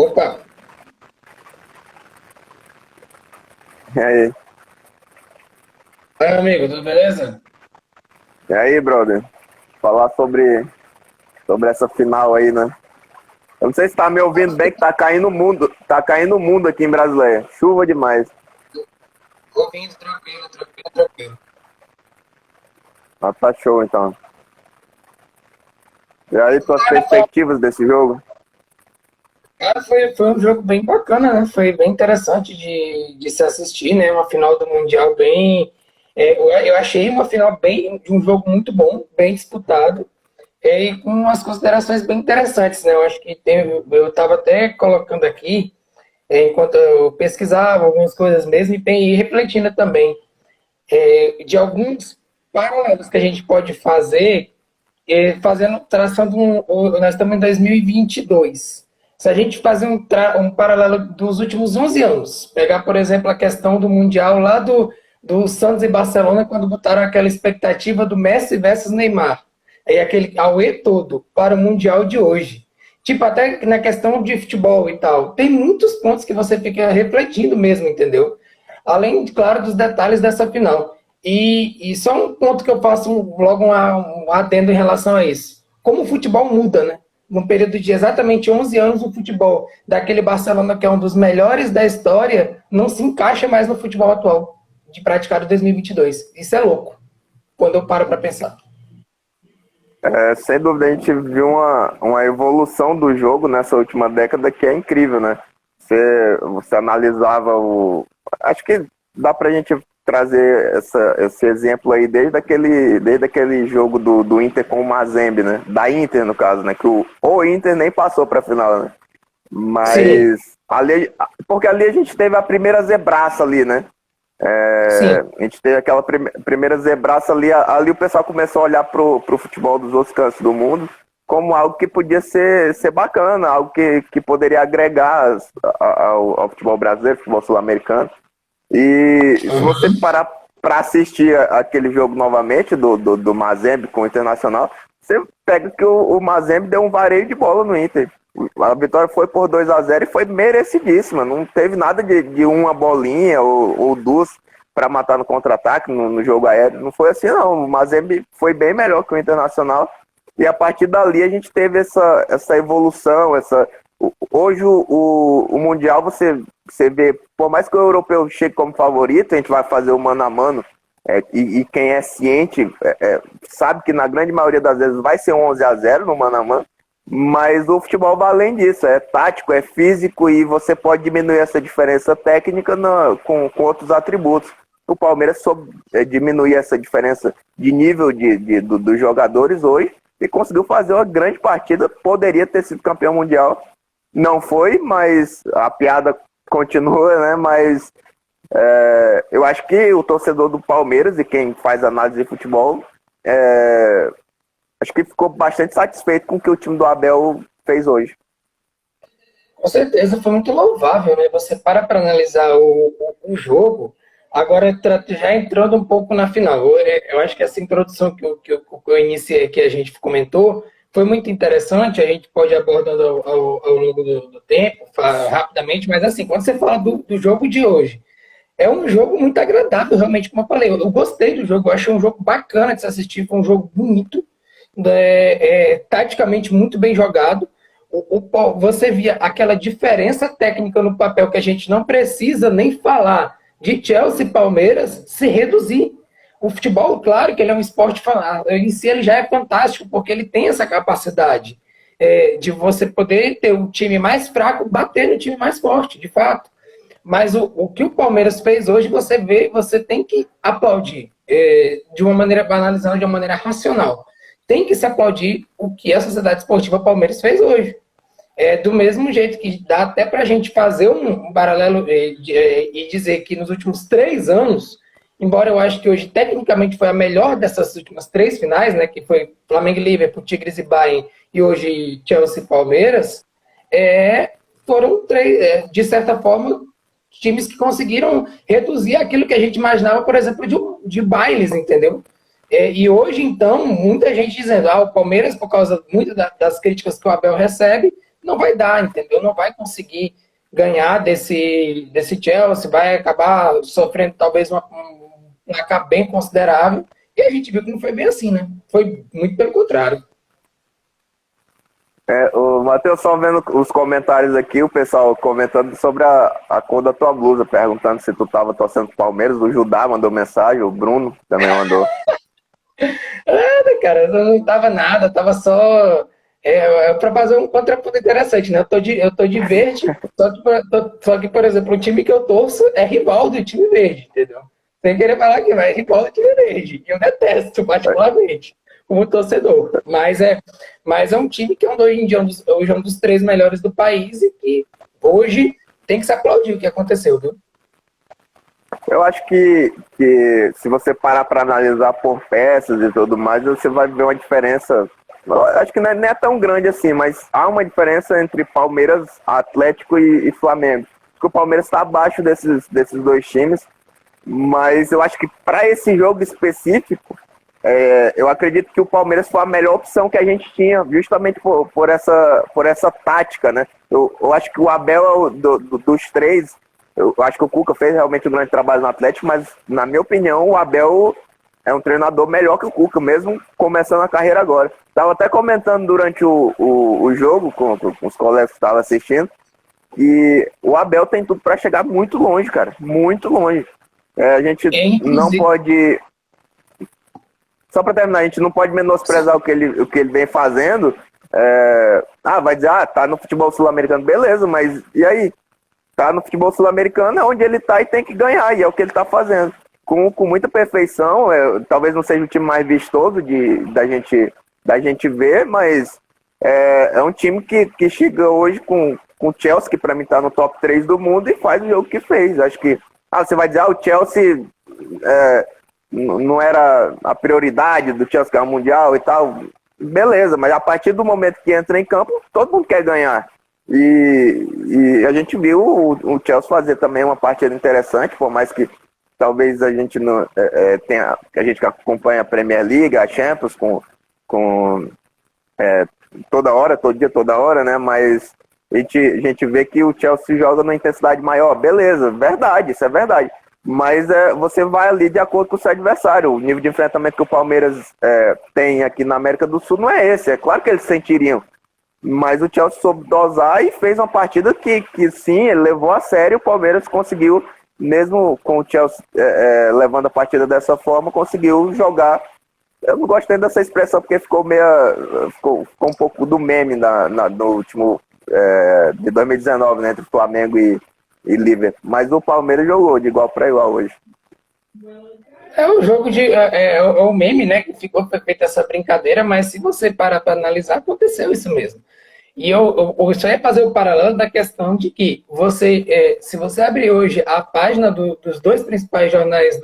Opa, E aí? oi amigo, tudo beleza? E aí, brother? Falar sobre essa final aí, né? Eu não sei se tá me ouvindo bem, que tá caindo o mundo aqui em Brasileia. Chuva demais. Ouvindo, tranquilo, tranquilo, tranquilo. Mas tá show, então. E aí, tuas Cara, perspectivas desse jogo? foi um jogo bem bacana, né? Foi bem interessante de se assistir, né? Uma final do Mundial bem. Eu achei uma final bem de um jogo muito bom, bem disputado, e com umas considerações bem interessantes, né? Eu acho que tem, eu estava até colocando aqui, enquanto eu pesquisava algumas coisas mesmo, e refletindo também de alguns paralelos que a gente pode fazer traçando nós estamos em 2022. Se a gente fazer um paralelo dos últimos 11 anos, pegar, por exemplo, a questão do Mundial lá do Santos e Barcelona, quando botaram aquela expectativa do Messi versus Neymar, aí aquele auê todo para o Mundial de hoje. Tipo, até na questão de futebol e tal, tem muitos pontos que você fica refletindo mesmo, entendeu? Além, claro, dos detalhes dessa final. E só um ponto que eu faço logo um adendo em relação a isso. Como o futebol muda, né? Num período de exatamente 11 anos, o futebol daquele Barcelona, que é um dos melhores da história, não se encaixa mais no futebol atual, de praticado em 2022. Isso é louco, quando eu paro para pensar. Sem dúvida, a gente viu uma evolução do jogo nessa última década que é incrível, né? Você analisava o. Acho que dá pra gente trazer esse exemplo aí desde aquele jogo do Inter com o Mazembe, né? Da Inter, no caso, né? Que o Inter nem passou pra final, né? Sim, Mas ali, porque ali a gente teve a primeira zebraça ali, né? sim. A gente teve aquela primeira zebraça ali, ali o pessoal começou a olhar pro futebol dos outros cantos do mundo como algo que podia ser bacana, algo que poderia agregar ao futebol brasileiro, futebol sul-americano. E se você Uhum. parar para assistir aquele jogo novamente do Mazembe com o Internacional, você pega que o Mazembe deu um vareio de bola no Inter. A vitória foi por 2-0 e foi merecidíssima. Não teve nada de uma bolinha ou duas para matar no contra-ataque, no jogo aéreo. Não foi assim, não. O Mazembe foi bem melhor que o Internacional. E a partir dali a gente teve essa evolução, hoje o Mundial você vê, por mais que o europeu chegue como favorito, a gente vai fazer o mano a mano, e quem é ciente sabe que na grande maioria das vezes vai ser um 11-0 no mano a mano, mas o futebol vai além disso, é tático, é físico e você pode diminuir essa diferença técnica com outros atributos. O Palmeiras soube diminuir essa diferença de nível dos jogadores hoje e conseguiu fazer uma grande partida, poderia ter sido campeão mundial, não foi, mas a piada continua, né? Mas eu acho que o torcedor do Palmeiras e quem faz análise de futebol, acho que ficou bastante satisfeito com o que o time do Abel fez hoje. Com certeza foi muito louvável, né? Você para analisar o jogo, agora já entrando um pouco na final. Eu acho que essa introdução que eu iniciei, que a gente comentou, foi muito interessante. A gente pode ir abordando ao longo do tempo, rapidamente, mas assim, quando você fala do jogo de hoje, é um jogo muito agradável, realmente, como eu falei. Eu gostei do jogo, eu achei um jogo bacana de se assistir, foi um jogo bonito, taticamente muito bem jogado. Você via aquela diferença técnica no papel que a gente não precisa nem falar de Chelsea e Palmeiras se reduzir. O futebol, claro que ele é um esporte, em si ele já é fantástico, porque ele tem essa capacidade de você poder ter o time mais fraco bater no time mais forte, de fato. Mas o que o Palmeiras fez hoje, você vê, você tem que aplaudir, de uma maneira, analisando de uma maneira racional. Tem que se aplaudir o que a Sociedade Esportiva Palmeiras fez hoje. Do mesmo jeito que dá até para a gente fazer um paralelo e dizer que nos últimos 3 anos, embora eu acho que hoje tecnicamente foi a melhor dessas últimas 3 finais, né, que foi Flamengo e Liverpool, Tigres e Bayern, e hoje Chelsea e Palmeiras, foram três, de certa forma, times que conseguiram reduzir aquilo que a gente imaginava, por exemplo, de bailes, entendeu? E hoje, então, muita gente dizendo, o Palmeiras, por causa muito das críticas que o Abel recebe, não vai dar, entendeu? Não vai conseguir ganhar desse Chelsea, vai acabar sofrendo talvez um placar bem considerável. E a gente viu que não foi bem assim, né? Foi muito pelo contrário. O Matheus, só vendo os comentários aqui, o pessoal comentando sobre a cor da tua blusa, perguntando se tu tava torcendo pro Palmeiras. O Judá mandou mensagem, o Bruno também mandou. Nada, cara, eu não tava nada, tava só para fazer um contraponto interessante, né? Eu tô de verde, só que, por exemplo, o time que eu torço é rival do time verde, entendeu? Sem querer falar que vai, é rival do time verde. E eu detesto, particularmente, como torcedor. Mas é um time que hoje em dia hoje é um dos três melhores do país e que hoje tem que se aplaudir o que aconteceu, viu? Eu acho que se você parar para analisar por peças e tudo mais, você vai ver uma diferença. Eu acho que não é tão grande assim, mas há uma diferença entre Palmeiras, Atlético e Flamengo. Porque o Palmeiras está abaixo desses dois times, mas eu acho que para esse jogo específico, eu acredito que o Palmeiras foi a melhor opção que a gente tinha, justamente por essa tática, né? Eu acho que o Abel é dos três. Eu acho que o Cuca fez realmente um grande trabalho no Atlético, mas, na minha opinião, o Abel é um treinador melhor que o Cuca, mesmo começando a carreira agora. Estava até comentando durante o jogo com os colegas que estavam assistindo, e o Abel tem tudo para chegar muito longe, cara, muito longe. A gente não pode... Só para terminar, a gente não pode menosprezar o que ele vem fazendo. Vai dizer, tá no futebol sul-americano, beleza, mas e aí? Tá no futebol sul-americano é onde ele tá e tem que ganhar, e é o que ele tá fazendo. Com muita perfeição, talvez não seja o time mais vistoso da gente ver, mas é um time que chega hoje com o Chelsea, que para mim tá no top 3 do mundo, e faz o jogo que fez. Acho que você vai dizer, o Chelsea não era a prioridade do Chelsea ganhar o Mundial e tal. Beleza, mas a partir do momento que entra em campo, todo mundo quer ganhar. E a gente viu o Chelsea fazer também uma partida interessante, por mais que talvez a gente não tenha, a gente que acompanha a Premier League, a Champions toda hora, todo dia, toda hora, né? Mas a gente vê que o Chelsea joga numa intensidade maior. Beleza, verdade, isso é verdade. Mas você vai ali de acordo com o seu adversário. O nível de enfrentamento que o Palmeiras tem aqui na América do Sul não é esse. É claro que eles sentiriam. Mas o Chelsea soube dosar e fez uma partida que sim, ele levou a sério. O Palmeiras conseguiu, mesmo com o Chelsea levando a partida dessa forma, conseguiu jogar. Eu não gostei dessa expressão porque ficou um pouco do meme no último de 2019, né, entre Flamengo e Liverpool. Mas o Palmeiras jogou de igual para igual hoje. É um jogo é o meme, né? Que foi feita essa brincadeira, mas se você parar para analisar, aconteceu isso mesmo. E eu só ia fazer o paralelo da questão de que se você abrir hoje a página dos dois principais jornais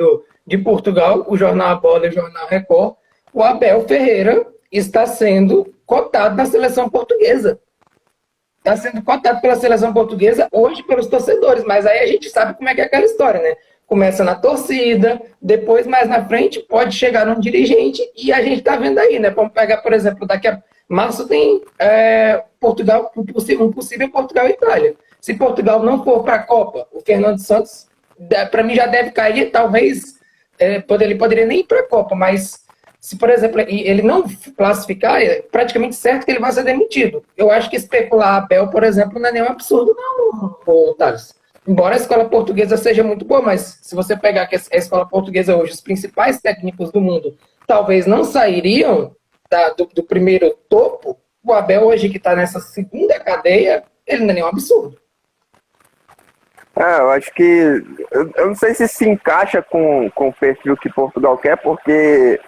de Portugal, o Jornal A Bola e o Jornal Record, o Abel Ferreira está sendo cotado na seleção portuguesa. Está sendo cotado pela seleção portuguesa hoje pelos torcedores, mas aí a gente sabe como é que é aquela história, né? Começa na torcida, depois mais na frente pode chegar num dirigente e a gente está vendo aí, né? Vamos pegar, por exemplo, daqui a março tem Portugal, um possível Portugal e Itália. Se Portugal não for para a Copa, o Fernando Santos, para mim já deve cair, talvez ele poderia nem ir para a Copa, mas se, por exemplo, ele não classificar, é praticamente certo que ele vai ser demitido. Eu acho que especular Abel, por exemplo, não é nenhum absurdo, não, Thales. Embora a escola portuguesa seja muito boa, mas se você pegar que a escola portuguesa hoje, os principais técnicos do mundo talvez não sairiam do primeiro topo, o Abel hoje que está nessa segunda cadeia, ele não é nenhum absurdo. Eu acho que... Eu não sei se encaixa com o perfil que Portugal quer, porque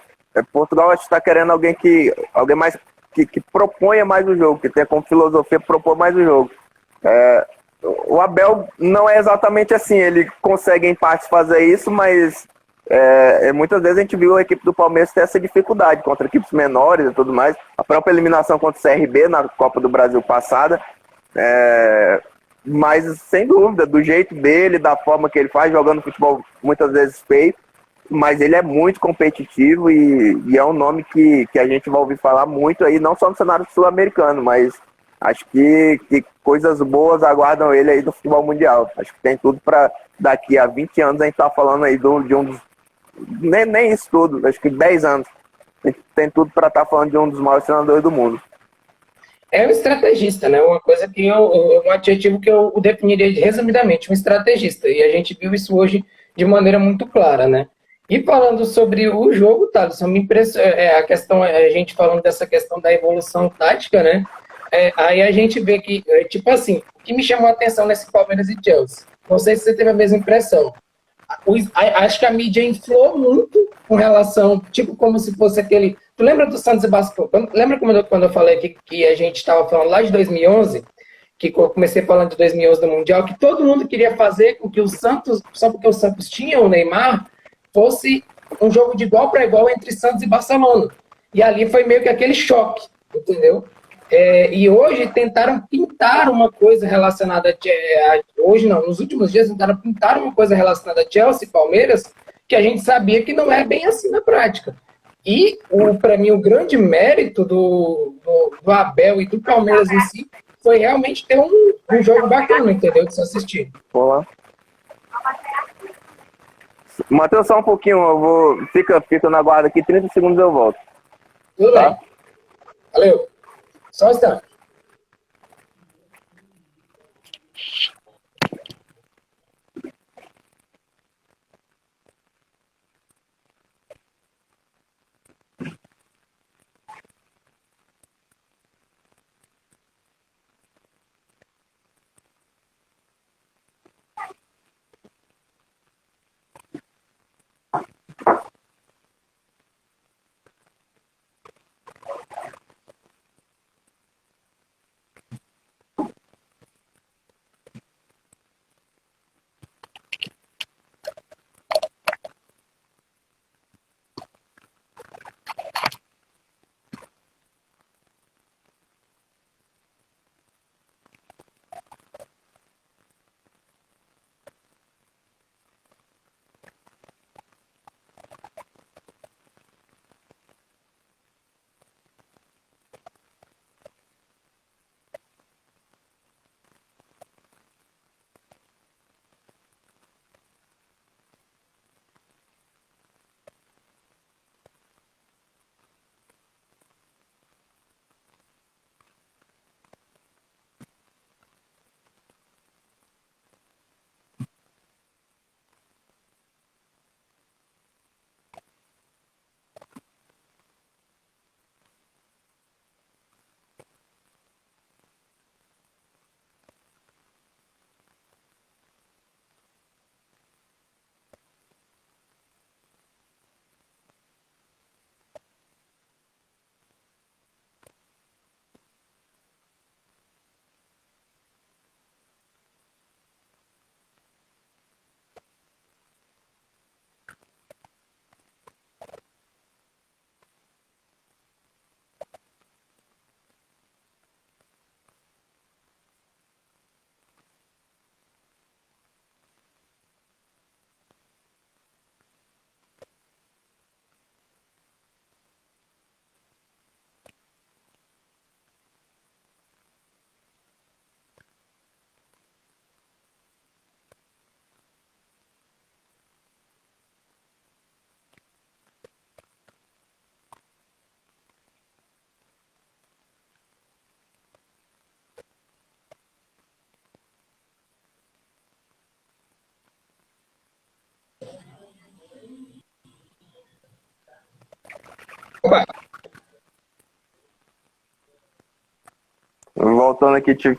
Portugal acho que está querendo alguém mais que proponha mais o jogo, que tenha como filosofia propor mais o jogo. O Abel não é exatamente assim, ele consegue em partes fazer isso, mas muitas vezes a gente viu a equipe do Palmeiras ter essa dificuldade contra equipes menores e tudo mais. A própria eliminação contra o CRB na Copa do Brasil passada, mas sem dúvida, do jeito dele, da forma que ele faz, jogando futebol muitas vezes feio, mas ele é muito competitivo e é um nome que a gente vai ouvir falar muito aí, não só no cenário sul-americano, mas Acho que coisas boas aguardam ele aí no futebol mundial. Acho que tem tudo para daqui a 20 anos a gente tá falando aí de um dos. Nem isso tudo, acho que 10 anos. Tem tudo para estar falando de um dos maiores treinadores do mundo. É um estrategista, né? Uma coisa que um adjetivo que eu o definiria resumidamente, um estrategista. E a gente viu isso hoje de maneira muito clara, né? E falando sobre o jogo, Thales, me impressiona, a questão, a gente falando dessa questão da evolução tática, né? Aí a gente vê que, tipo assim, o que me chamou a atenção nesse Palmeiras e Chelsea, não sei se você teve a mesma impressão, acho que a mídia inflou muito com relação, tipo, como se fosse aquele. Tu lembra do Santos e Basco? Lembra quando eu falei que a gente estava falando lá de 2011, que eu comecei falando de 2011 do Mundial, que todo mundo queria fazer com que o Santos, só porque o Santos tinha o Neymar, fosse um jogo de igual para igual entre Santos e Barcelona. E ali foi meio que aquele choque, entendeu? E hoje tentaram pintar uma coisa relacionada hoje não, nos últimos dias tentaram pintar uma coisa relacionada a Chelsea e Palmeiras, que a gente sabia que não é bem assim na prática. E, para mim, o grande mérito do Abel e do Palmeiras em si foi realmente ter um jogo bacana, entendeu? De se assistir. Olá. Matheus, só um pouquinho, eu vou. Fica na guarda aqui, 30 segundos eu volto. Tudo Tá? bem. Valeu. Só um instante. Opa, Voltando aqui, tive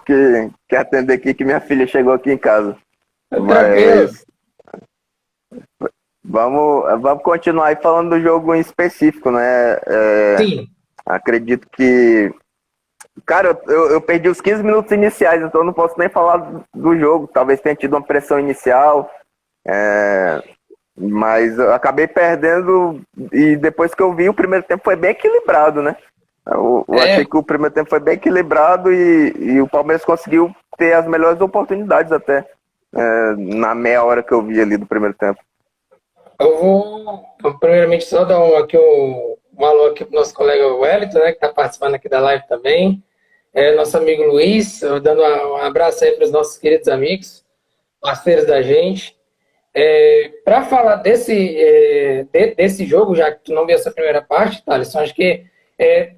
que atender aqui que minha filha chegou aqui em casa. tranquilo. Mas vamos continuar aí falando do jogo em específico, né? Sim. Acredito que. Cara, eu perdi os 15 minutos iniciais, então eu não posso nem falar do jogo. Talvez tenha tido uma pressão inicial, mas eu acabei perdendo. E depois que eu vi, o primeiro tempo foi bem equilibrado, né? Eu achei que o primeiro tempo foi bem equilibrado e o Palmeiras conseguiu ter as melhores oportunidades até na meia hora que eu vi ali do primeiro tempo. Eu vou, primeiramente, só dar um alô aqui pro nosso colega Wellington, né, que está participando aqui da live também. nosso amigo Luiz, dando um abraço aí para os nossos queridos amigos, parceiros da gente. Para falar desse jogo, já que tu não viu essa primeira parte, Thales, eu acho que, é,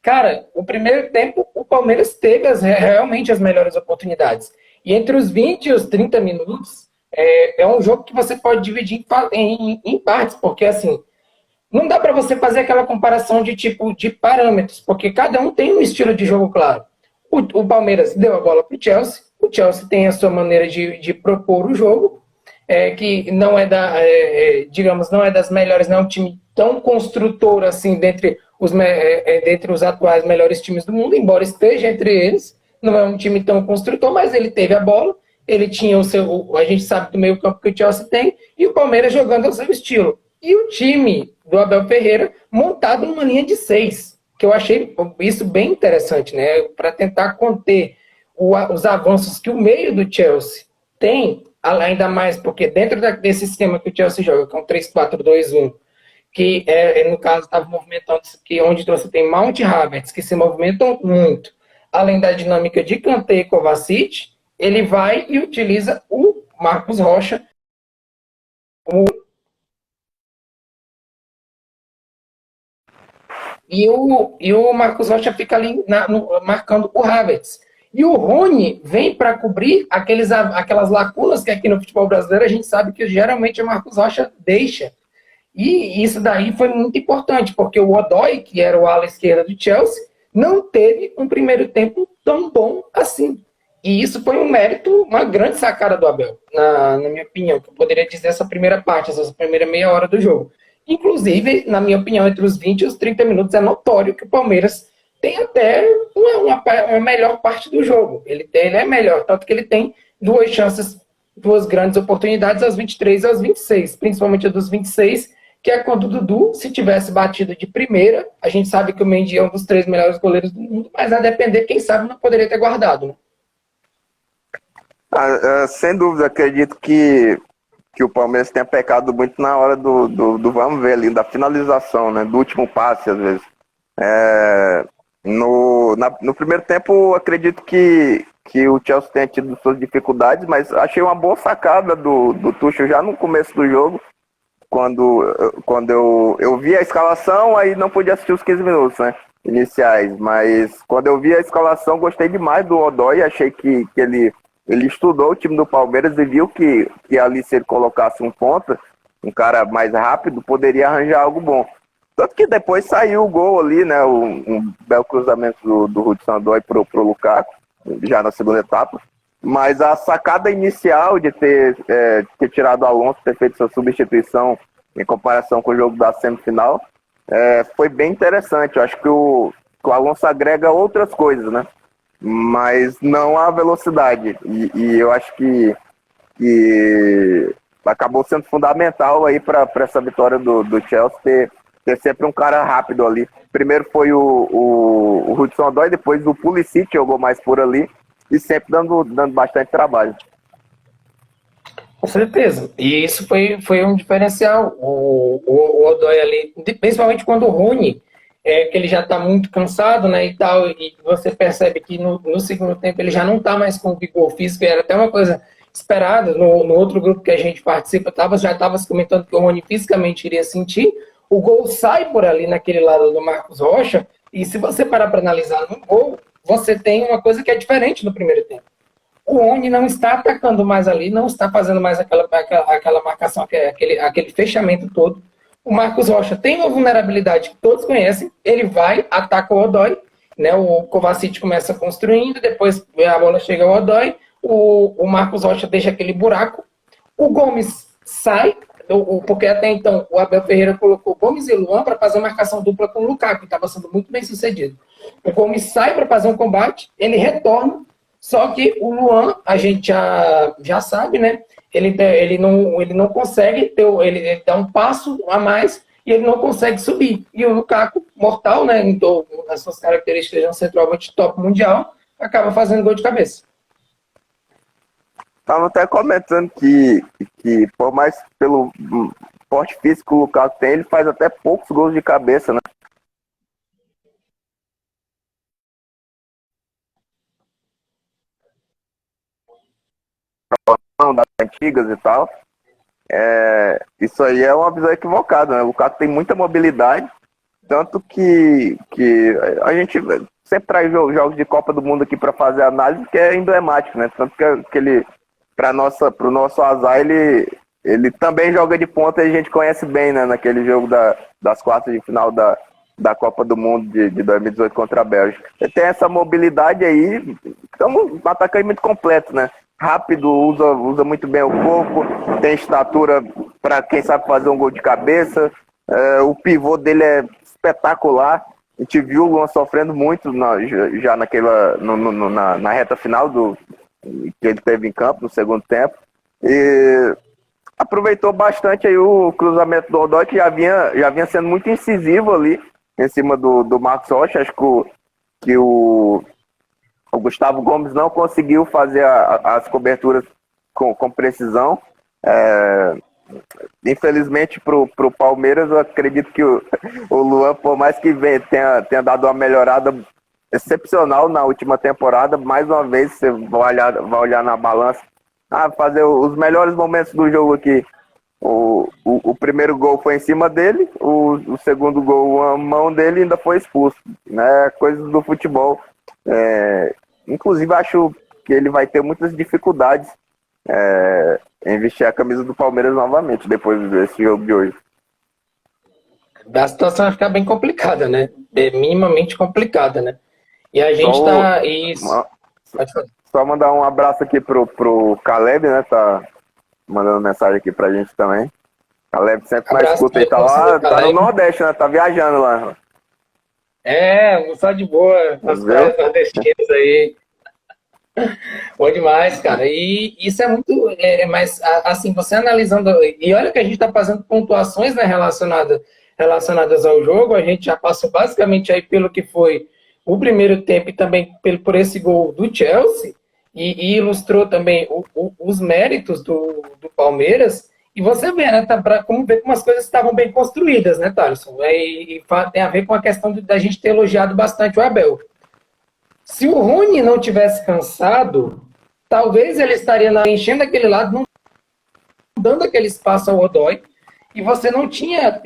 cara, o primeiro tempo o Palmeiras teve realmente as melhores oportunidades. E entre os 20 e os 30 minutos, é um jogo que você pode dividir em partes, porque assim, não dá para você fazer aquela comparação de tipo de parâmetros, porque cada um tem um estilo de jogo claro. O Palmeiras deu a bola para o Chelsea tem a sua maneira de propor o jogo, que não digamos, não é das melhores, não é um time tão construtor assim dentre os atuais melhores times do mundo, embora esteja entre eles, não é um time tão construtor, mas ele teve a bola, ele tinha a gente sabe do meio campo que o Chelsea tem, e o Palmeiras jogando ao seu estilo. E o time do Abel Ferreira montado numa linha de 6, que eu achei isso bem interessante, né? Para tentar conter os avanços que o meio do Chelsea tem, ainda mais porque dentro desse esquema que o Chelsea joga, que é um 3-4-2-1, que no caso estava movimentando, que onde você tem Mount e Havertz, que se movimentam muito, além da dinâmica de Kanté e Kovacic, ele vai e utiliza o Marcos Rocha, e o Marcos Rocha fica ali marcando o Havertz. E o Rony vem para cobrir aquelas lacunas que aqui no futebol brasileiro a gente sabe que geralmente o Marcos Rocha deixa. E isso daí foi muito importante, porque o Odoi, que era o ala esquerda do Chelsea, não teve um primeiro tempo tão bom assim. E isso foi um mérito, uma grande sacada do Abel, na minha opinião, que eu poderia dizer essa primeira parte, essa primeira meia hora do jogo. Inclusive, na minha opinião, entre os 20 e os 30 minutos é notório que o Palmeiras tem até uma melhor parte do jogo. Ele é melhor, tanto que ele tem duas chances, duas grandes oportunidades aos 23 e aos 26, principalmente a dos 26, que é quando o Dudu, se tivesse batido de primeira, a gente sabe que o Mendy é um dos 3 melhores goleiros do mundo, mas a depender, quem sabe não poderia ter guardado, né? Sem dúvida, acredito que o Palmeiras tenha pecado muito na hora do vamos ver ali, da finalização, né? Do último passe, às vezes. No primeiro tempo, acredito que o Chelsea tenha tido suas dificuldades, mas achei uma boa sacada do Tuchel já no começo do jogo, quando eu vi a escalação, aí não podia assistir os 15 minutos, né? Iniciais, mas quando eu vi a escalação, gostei demais do Odoi, achei que ele estudou o time do Palmeiras e viu que ali, se ele colocasse um ponta, um cara mais rápido, poderia arranjar algo bom. Tanto que depois saiu o gol ali, né? Um belo cruzamento do Hudson Odoi pro Lukaku, já na segunda etapa. Mas a sacada inicial de ter tirado o Alonso, ter feito sua substituição em comparação com o jogo da semifinal, foi bem interessante. Eu acho que o Alonso agrega outras coisas, né? Mas não a velocidade. E eu acho que acabou sendo fundamental aí para essa vitória do Chelsea ter sempre um cara rápido ali. Primeiro foi o Hudson Odoi, depois o Pulisic jogou mais por ali e sempre dando bastante trabalho. Com certeza. E isso foi um diferencial. O Odoi ali, principalmente quando o Rony, que ele já está muito cansado, né, e tal, e você percebe que no segundo tempo ele já não está mais com vigor físico, era até uma coisa esperada. No outro grupo que a gente participa, já estava se comentando que o Rony fisicamente iria sentir. O gol sai por ali naquele lado do Marcos Rocha, e se você parar para analisar no gol, você tem uma coisa que é diferente no primeiro tempo. O Rony não está atacando mais ali, não está fazendo mais aquela marcação, aquele fechamento todo. O Marcos Rocha tem uma vulnerabilidade que todos conhecem, ele vai, ataca o Odoi, né? O Kovacic começa construindo, depois a bola chega ao Odoi, o Marcos Rocha deixa aquele buraco, o Gomes sai, porque até então o Abel Ferreira colocou Gomes e Luan para fazer uma marcação dupla com o Lukaku, que estava sendo muito bem sucedido. O Gomes sai para fazer um combate, ele retorna, só que o Luan, a gente já sabe, né? Ele não consegue ele dá um passo a mais e ele não consegue subir. E o Lukaku, mortal, né? Então, as suas características de um centroavante top mundial, acaba fazendo gol de cabeça. Estava até comentando que por mais pelo porte físico que o Lukaku tem, ele faz até poucos gols de cabeça, né? das antigas e tal. Isso aí é uma visão equivocada, né? O Lukaku tem muita mobilidade, tanto que a gente sempre traz jogos de Copa do Mundo aqui para fazer análise, que é emblemático, né? Tanto que ele, para o nosso azar, ele também joga de ponta e a gente conhece bem, né? Naquele jogo das quartas de final da Copa do Mundo de 2018 contra a Bélgica. Ele tem essa mobilidade aí, então um atacante muito completo, né? Rápido, usa muito bem o corpo, tem estatura para quem sabe fazer um gol de cabeça. O pivô dele é espetacular. A gente viu o Luan sofrendo muito já na reta final que ele teve em campo no segundo tempo. E aproveitou bastante aí o cruzamento do Odoi, que já vinha sendo muito incisivo ali em cima do Marcos Rocha. Acho que o Gustavo Gomes não conseguiu fazer as coberturas com precisão. Infelizmente para o Palmeiras, eu acredito que o Luan, por mais que tenha dado uma melhorada excepcional na última temporada, mais uma vez você vai olhar na balança, fazer os melhores momentos do jogo aqui. O primeiro gol foi em cima dele, o segundo gol, a mão dele ainda foi expulso, né? Coisas do futebol. Inclusive, acho que ele vai ter muitas dificuldades em vestir a camisa do Palmeiras novamente, depois desse jogo de hoje. A situação vai ficar bem complicada, né? Minimamente complicada, né? E a gente tá... Só mandar um abraço aqui pro Caleb, né? Tá mandando mensagem aqui pra gente também. Caleb sempre mais escuta aí, tá no Nordeste, né? Tá viajando lá. Só de boa, as praias nordestinas aí. Bom demais, cara. E isso é muito... mas, assim, você analisando... E olha que a gente está fazendo pontuações, né, relacionadas ao jogo. A gente já passou basicamente aí pelo que foi o primeiro tempo e também por esse gol do Chelsea. E ilustrou também os méritos do Palmeiras. E você vê, né, como as coisas estavam bem construídas, né, Thaleson? E tem a ver com a questão da gente ter elogiado bastante o Abel. Se o Rony não tivesse cansado, talvez ele estaria enchendo aquele lado, não dando aquele espaço ao Odoi, e você não tinha...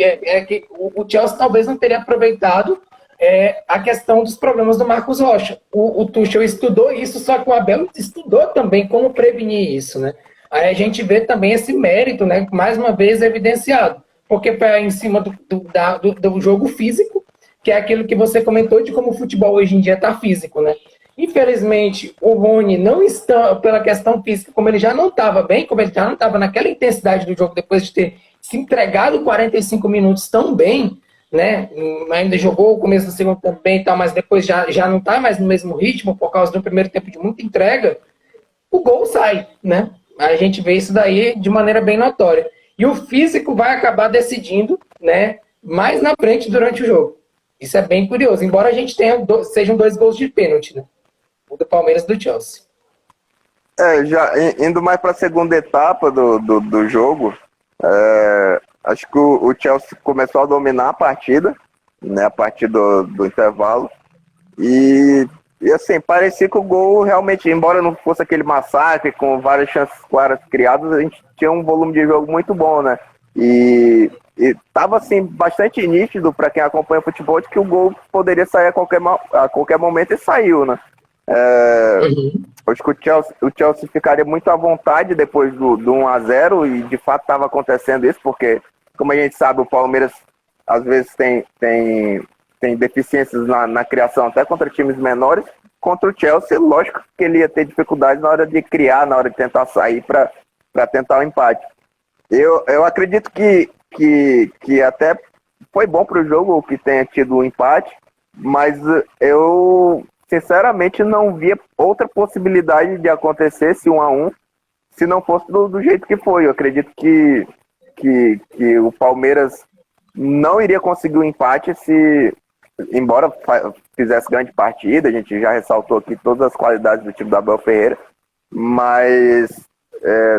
o Chelsea talvez não teria aproveitado a questão dos problemas do Marcos Rocha. O Tuchel estudou isso, só que o Abel estudou também como prevenir isso, né? Aí a gente vê também esse mérito, né, mais uma vez evidenciado, porque foi em cima do jogo físico, que é aquilo que você comentou de como o futebol hoje em dia está físico, né? Infelizmente, o Rony não está, pela questão física, como ele já não estava bem, como ele já não estava naquela intensidade do jogo, depois de ter se entregado 45 minutos tão bem, né? Ainda jogou o começo do segundo tempo bem e tal, mas depois já não está mais no mesmo ritmo, por causa do primeiro tempo de muita entrega, o gol sai, né? A gente vê isso daí de maneira bem notória. E o físico vai acabar decidindo, né, mais na frente durante o jogo. Isso é bem curioso, embora a gente sejam 2 gols de pênalti, né? O do Palmeiras e do Chelsea. Já indo mais para a segunda etapa do jogo, acho que o Chelsea começou a dominar a partida, né, a partir do intervalo. E assim, parecia que o gol realmente, embora não fosse aquele massacre com várias chances claras criadas, a gente tinha um volume de jogo muito bom, né? E tava assim, bastante nítido para quem acompanha o futebol de que o gol poderia sair a qualquer momento e saiu, né? Acho que o Chelsea ficaria muito à vontade depois do 1-0 e de fato estava acontecendo isso, porque, como a gente sabe, o Palmeiras às vezes tem deficiências na criação até contra times menores. Contra o Chelsea, lógico que ele ia ter dificuldade na hora de criar, na hora de tentar sair para tentar o empate. Eu acredito que até foi bom para o jogo que tenha tido o empate, mas eu sinceramente não via outra possibilidade de acontecer esse 1-1 se não fosse do jeito que foi. Eu acredito que o Palmeiras não iria conseguir o empate embora fizesse grande partida. A gente já ressaltou aqui todas as qualidades do time do Abel Ferreira, mas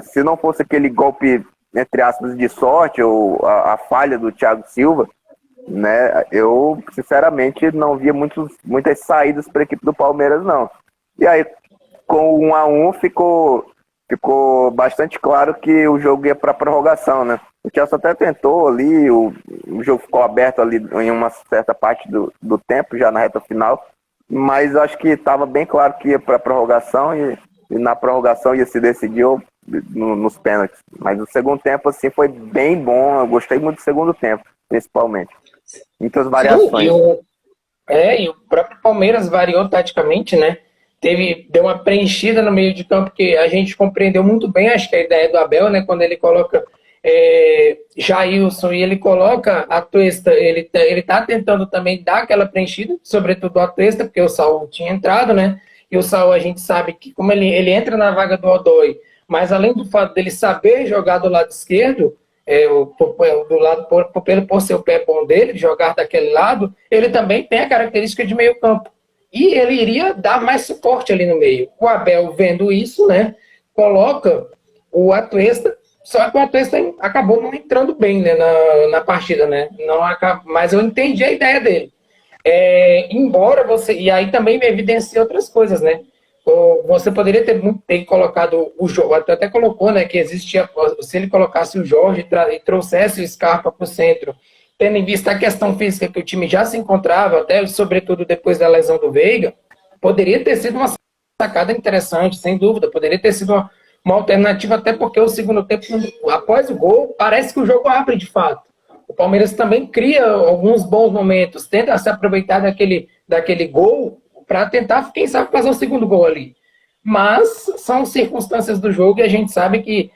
se não fosse aquele golpe, entre aspas, de sorte, ou a falha do Thiago Silva, né, eu sinceramente não via muitas saídas para a equipe do Palmeiras, não. E aí, com o 1-1, ficou ficou bastante claro que o jogo ia para prorrogação, né? O Chelsea até tentou ali, o jogo ficou aberto ali em uma certa parte do tempo, já na reta final, mas acho que estava bem claro que ia para prorrogação e na prorrogação ia se decidir nos pênaltis. Mas o segundo tempo assim foi bem bom, eu gostei muito do segundo tempo, principalmente. Muitas Sim, variações. e o próprio Palmeiras variou taticamente, né? Deu uma preenchida no meio de campo que a gente compreendeu muito bem, acho que a ideia do Abel, né? Quando ele coloca Jailson e ele coloca a Tuesta, ele tá tentando também dar aquela preenchida, sobretudo a Tuesta, porque o Saul tinha entrado, né? E o Saul a gente sabe que como ele entra na vaga do Odoi, mas além do fato dele saber jogar do lado esquerdo, do lado por ser o pé bom dele, jogar daquele lado, ele também tem a característica de meio campo. E ele iria dar mais suporte ali no meio. O Abel, vendo isso, né, coloca o Atuesta, só que o Atuesta acabou não entrando bem, né, na partida, né? Não, mas eu entendi a ideia dele. Embora você. E aí também me evidencia outras coisas, né? Você poderia ter colocado o Jorge, até colocou, né, que existia, se ele colocasse o Jorge e trouxesse o Scarpa para o centro, tendo em vista a questão física que o time já se encontrava, até sobretudo depois da lesão do Veiga, poderia ter sido uma sacada interessante, sem dúvida, poderia ter sido uma alternativa, até porque o segundo tempo, após o gol, parece que o jogo abre de fato. O Palmeiras também cria alguns bons momentos, tenta se aproveitar daquele gol para tentar, quem sabe, fazer o segundo gol ali. Mas são circunstâncias do jogo e a gente sabe que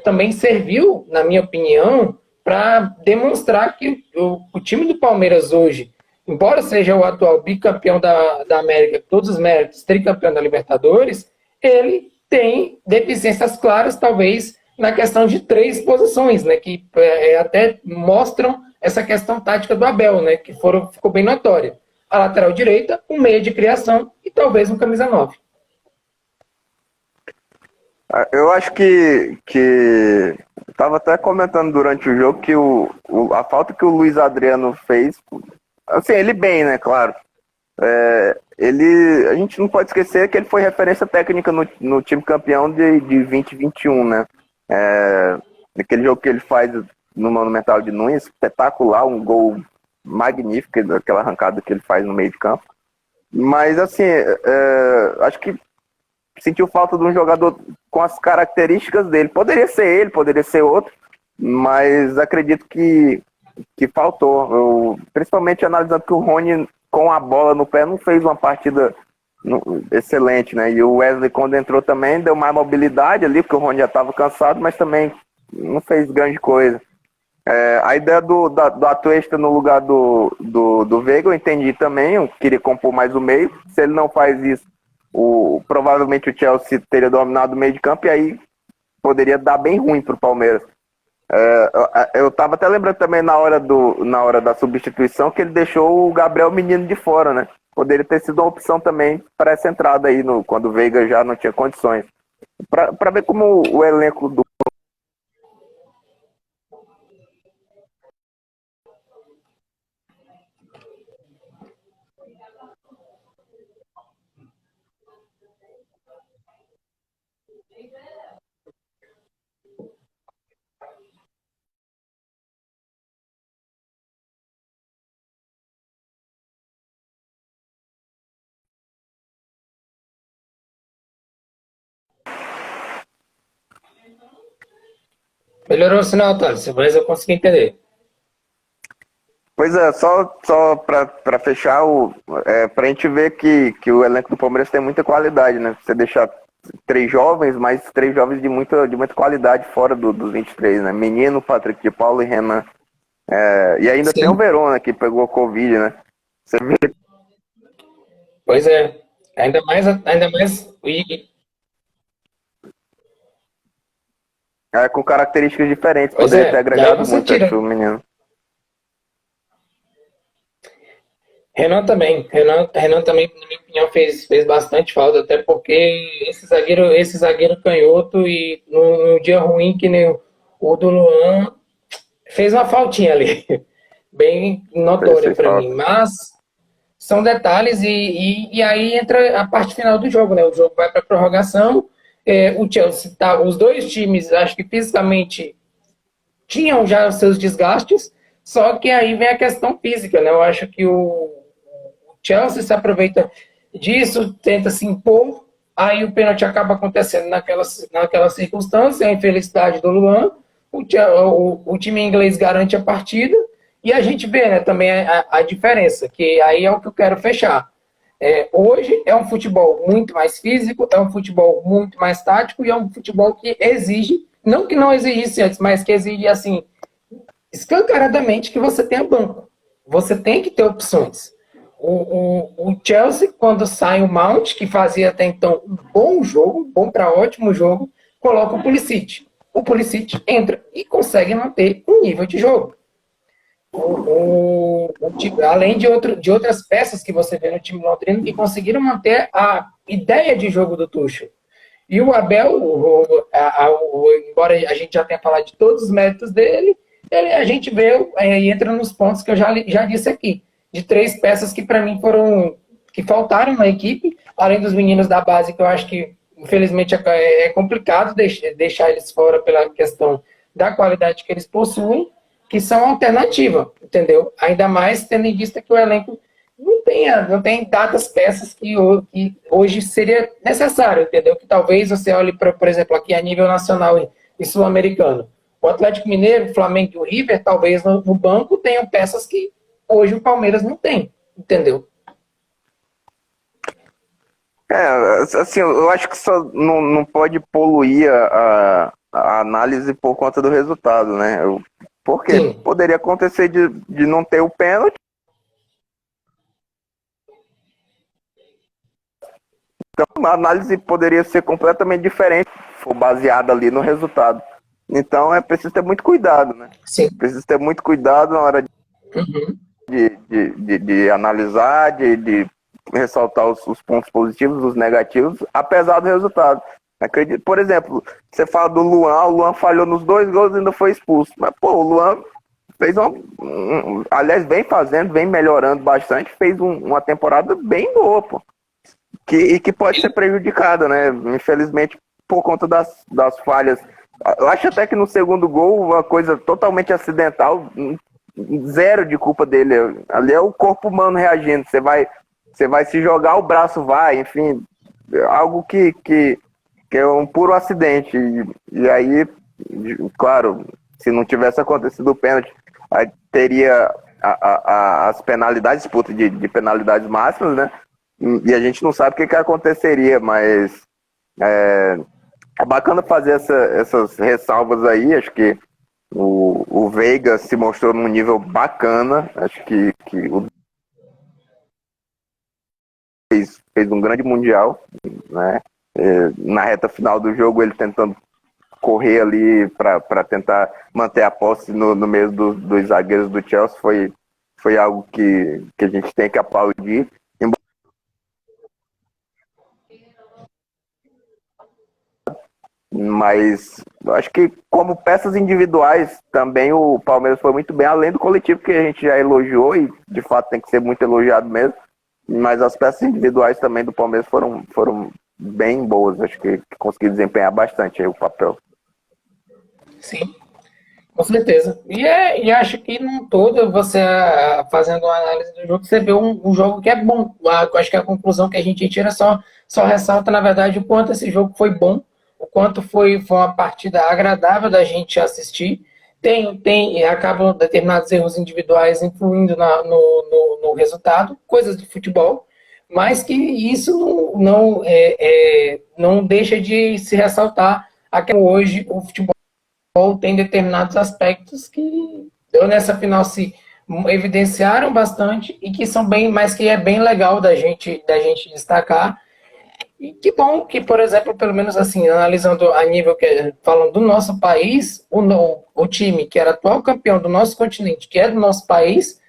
também serviu, na minha opinião, para demonstrar que o time do Palmeiras hoje, embora seja o atual bicampeão da América, todos os méritos, tricampeão da Libertadores, ele tem deficiências claras, talvez, na questão de 3 posições, né, que até mostram essa questão tática do Abel, né, que ficou bem notória. A lateral direita, um meia de criação e talvez um camisa 9. Eu acho que estava até comentando durante o jogo que a falta que o Luiz Adriano fez, assim, ele bem, né, claro. A gente não pode esquecer que ele foi referência técnica no time campeão de 2021, né? Aquele jogo que ele faz no Monumental de Nunes, espetacular, um gol magnífico, aquela arrancada que ele faz no meio de campo. Mas, assim, acho que sentiu falta de um jogador com as características dele. Poderia ser ele, poderia ser outro, mas acredito que faltou. Principalmente analisando que o Rony, com a bola no pé, não fez uma partida excelente, né? E o Wesley, quando entrou também, deu mais mobilidade ali, porque o Rony já estava cansado, mas também não fez grande coisa. A ideia do Atuesta no lugar do Veiga, eu entendi também, eu queria compor mais o meio. Se ele não faz isso, provavelmente o Chelsea teria dominado o meio de campo e aí poderia dar bem ruim para o Palmeiras. Eu estava até lembrando também na hora da substituição que ele deixou o Gabriel Menino de fora, né? Poderia ter sido uma opção também para essa entrada aí, quando o Veiga já não tinha condições. Para ver como o elenco do. Melhorou o sinal, Thales, mas eu consegui entender. Pois é, só para fechar, para a gente ver que o elenco do Palmeiras tem muita qualidade, né? Você deixar 3 jovens, mas 3 jovens de muita qualidade fora dos 23, né? Menino, Patrick de Paulo e Renan. E ainda tem o Sim. Verona, que pegou Covid, né? Você vê. Pois é. Ainda mais. Com características diferentes, Pois poderia ter é. E aí agregado você muito, acho, tira. o menino. Renan também. Renan também, na minha opinião, fez bastante falta, até porque esse zagueiro canhoto e num dia ruim que nem o do Luan fez uma faltinha ali, bem notória Fez para mim. falta. Mas são detalhes e aí entra a parte final do jogo, né? O jogo vai para prorrogação. O Chelsea tá, os dois times, acho que fisicamente tinham já os seus desgastes, só que aí vem a questão física, né? Eu acho que o Chelsea se aproveita disso, tenta se impor, aí o pênalti acaba acontecendo naquela circunstância, a infelicidade do Luan, o time inglês garante a partida, e a gente vê, né, também a diferença, que aí é o que eu quero fechar. Hoje é um futebol muito mais físico, é um futebol muito mais tático e é um futebol que exige, não que não exigisse antes, mas que exige assim escancaradamente que você tenha banco. Você tem que ter opções. O Chelsea, quando sai o Mount, que fazia até então um bom jogo, bom para ótimo jogo, coloca o Pulisic. O Pulisic entra e consegue manter um nível de jogo. Além de outras peças que você vê no time londrino que conseguiram manter a ideia de jogo do Tuchel. E o Abel, embora a gente já tenha falado de todos os méritos dele, a gente vê e entra nos pontos que eu já disse aqui, de três peças que para mim que faltaram na equipe, além dos meninos da base, que eu acho que infelizmente é complicado deixar eles fora pela questão da qualidade que eles possuem, que são alternativa, entendeu? Ainda mais tendo em vista que o elenco não tem datas peças que hoje seria necessário, entendeu? Que talvez você olhe, por exemplo, aqui a nível nacional e sul-americano. O Atlético Mineiro, o Flamengo e o River, talvez no banco tenham peças que hoje o Palmeiras não tem, entendeu? Assim, eu acho que só não pode poluir a análise por conta do resultado, né? Porque Sim, poderia acontecer de não ter o pênalti, então a análise poderia ser completamente diferente, se for baseada ali no resultado. Então é preciso ter muito cuidado, né? sim. Precisa ter muito cuidado na hora Uhum. de analisar, de ressaltar os pontos positivos, os negativos, apesar do resultado. Acredito, por exemplo, você fala do Luan, o Luan falhou nos dois gols e ainda foi expulso. Mas, pô, o Luan fez aliás, vem fazendo, vem melhorando bastante, fez uma temporada bem boa, pô. E que pode ser prejudicada, né? Infelizmente, por conta das falhas. Eu acho até que no segundo gol, uma coisa totalmente acidental, zero de culpa dele. Ali é o corpo humano reagindo. Você vai se jogar, o braço vai, enfim, algo que é um puro acidente. E aí, claro, se não tivesse acontecido o pênalti, aí teria as penalidades, disputa de penalidades máximas, né? E a gente não sabe o que aconteceria, mas é bacana fazer essas ressalvas aí. Acho que o Veiga se mostrou num nível bacana. Acho que o fez um grande mundial, né? Na reta final do jogo, ele tentando correr ali para tentar manter a posse no meio dos zagueiros do Chelsea foi algo que a gente tem que aplaudir. Mas acho que como peças individuais também o Palmeiras foi muito bem, além do coletivo que a gente já elogiou e de fato tem que ser muito elogiado mesmo. Mas as peças individuais também do Palmeiras foram bem boas. Acho que conseguiu desempenhar bastante aí o papel. Sim, com certeza. E acho que num todo, você fazendo uma análise do jogo, você vê um jogo que é bom. Acho que a conclusão que a gente tira só ressalta, na verdade, o quanto esse jogo foi bom, o quanto foi uma partida agradável da gente assistir. Acabam determinados erros individuais influindo no resultado, coisas de futebol, mas que isso não deixa de se ressaltar até hoje o futebol tem determinados aspectos que nessa final se evidenciaram bastante e que são bem, mas que é bem legal da gente destacar. E que bom que, por exemplo, pelo menos assim, analisando a nível que falando do nosso país, o time que era atual campeão do nosso continente, que é do nosso país,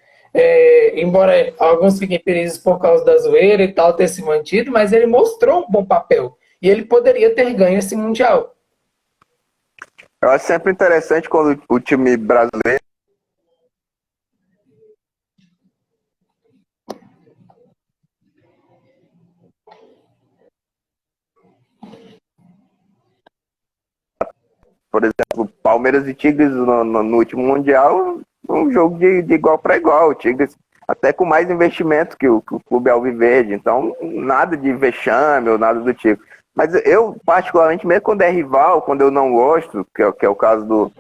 embora alguns fiquem felizes por causa da zoeira e tal ter se mantido, mas ele mostrou um bom papel e ele poderia ter ganho esse mundial. Eu acho sempre interessante quando o time brasileiro por exemplo, Palmeiras e Tigres no último Mundial, um jogo de igual para igual. O Tigres até com mais investimento que o Clube Alviverde, então nada de vexame ou nada do tipo. Mas eu, particularmente, mesmo quando é rival, quando eu não gosto, que é o caso do...